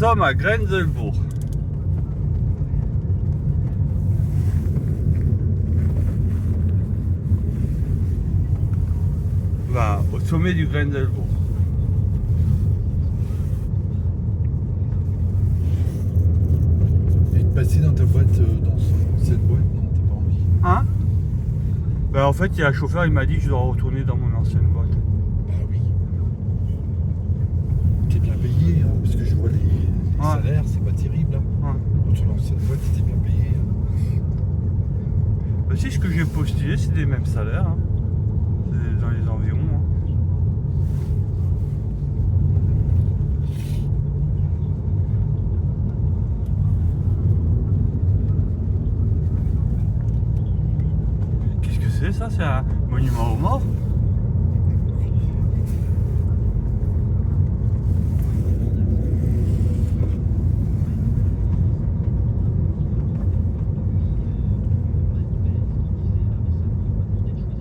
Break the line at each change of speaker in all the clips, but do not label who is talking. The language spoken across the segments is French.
sommes à Grendelbourg. Voilà, au sommet du Grendelbourg.
Et de passer dans ta boîte, dans cette boîte, non, t'as pas envie.
Hein? Ben en fait, il y a un chauffeur, il m'a dit que je dois retourner dans mon ancienne boîte.
Bah oui. T'es bien payé, hein, parce que je vois les salaires, c'est pas terrible. Hein.
Ouais.
Dans ton ancienne boîte, t'étais bien payé. Hein.
Ben, si ce que j'ai postulé, c'est des mêmes salaires. Hein. C'est dans les environs. Hein. Qu'est-ce que c'est ça? C'est un monument aux morts?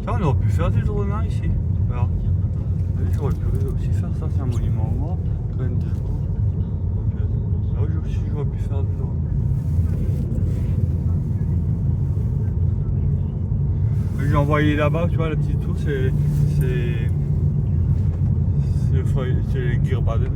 Ça, on aurait pu faire du drone hein, ici. Alors, j'aurais pu aussi faire ça, c'est un monument aux morts. Grendelbourg. Là aussi, j'aurais pu faire du drone. J'ai envoyé là-bas, tu vois, la petite tour, c'est Gierbaden.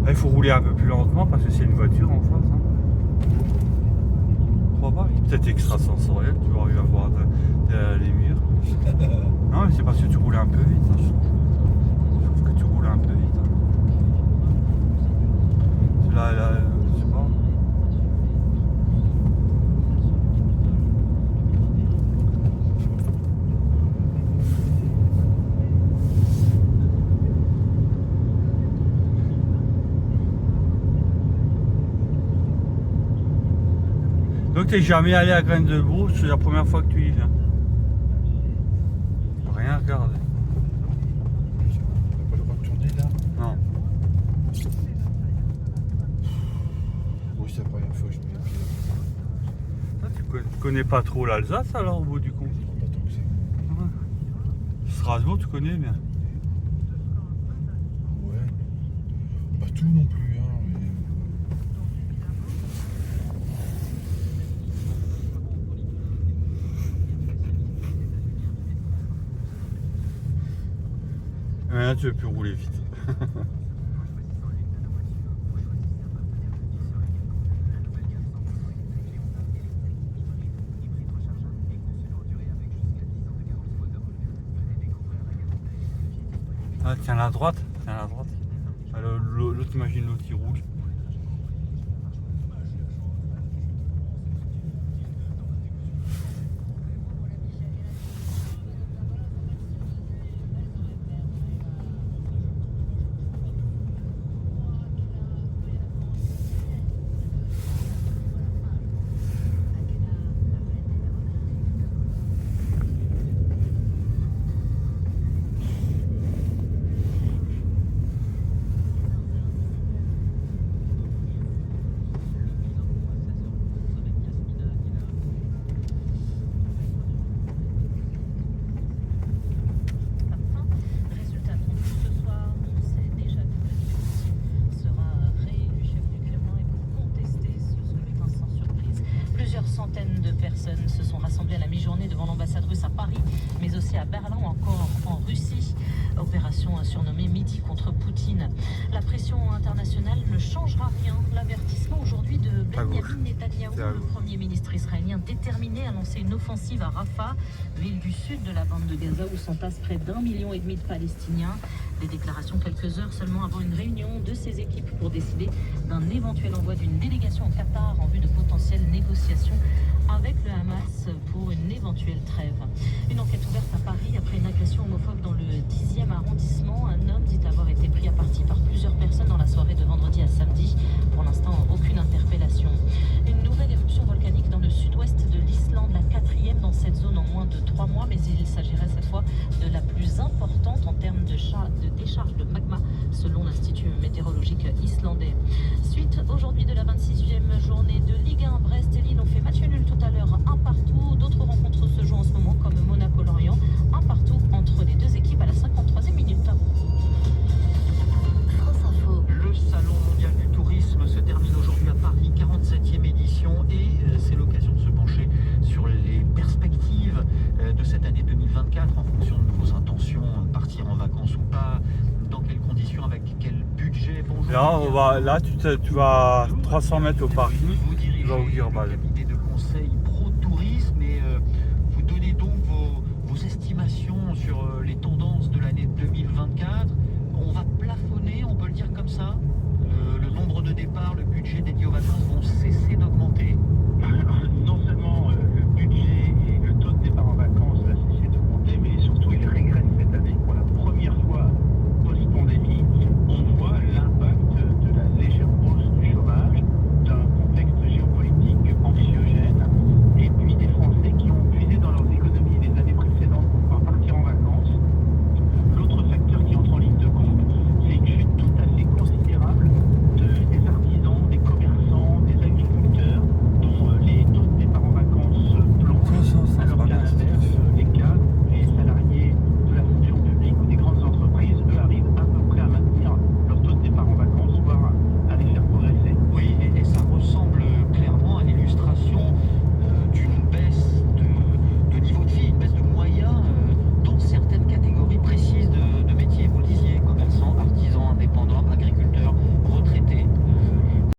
Il faut rouler un peu plus lentement parce que c'est une voiture en face. Hein. Je crois pas. Peut-être extrasensoriel, tu vas arriver à voir les murs. Non, mais c'est parce que tu roules un peu vite. Hein, je trouve que tu roules un peu vite. Hein. Là, je sais pas. Donc t'es jamais allé à Grendelbourg, c'est la première fois que tu y viens. Rien regarder.
T'as pas le droit de tourner là?
Non.
Oui, c'est la première fois que je mets le pied.
Ah, tu connais pas trop l'Alsace alors au bout du compte?
Pas tant que ça.
Ouais. Strasbourg tu connais bien.
Ouais. Pas tout non plus, hein.
Mais là tu veux plus rouler vite. Ah, tiens la droite, tiens la droite. Ah, l'autre, imagine l'autre qui roule.
Centaines de personnes se sont rassemblées à la mi-journée devant l'ambassade russe à Paris, mais aussi à Berlin ou encore en Russie. Opération surnommée Midi contre Poutine. La pression internationale ne changera rien. L'avertissement aujourd'hui de Benyamin Netanyahou, le Premier ministre israélien, déterminé à lancer une offensive à Rafah, ville du sud de la bande de Gaza où s'entassent près d'1,5 million de Palestiniens. Des déclarations quelques heures seulement avant une réunion de ces équipes pour décider d'un éventuel envoi d'une délégation au Qatar en vue de potentielles négociations avec le Hamas pour une éventuelle trêve. Une enquête ouverte à Paris après une agression homophobe dans le 10e arrondissement. Un homme dit avoir été pris à partie par plusieurs personnes dans la soirée de vendredi à samedi. Pour l'instant, aucune interpellation. Une nouvelle éruption volcanique dans le sud-ouest de l'Islande, la 4e dans cette zone en moins de 3 mois, mais il s'agirait cette fois de la plus importante en termes de décharge de magma, selon l'Institut météorologique islandais. Suite aujourd'hui de la 26e journée de Ligue 1, Brest et Lille ont fait match nul tout à l'heure, un partout. D'autres rencontres se jouent en ce moment, comme Monaco-Lorient, un partout entre les deux équipes à la 53e minute. France Info.
Le Salon mondial du tourisme se termine aujourd'hui à Paris, 47e édition, et c'est l'occasion de se pencher sur les perspectives de cette année 2024 en fonction de vos intentions, partir en vacances ou pas, dans quelles conditions, avec quel budget. Bonjour.
Là, tu vas 300 mètres au parking, tu vas au Guirbal.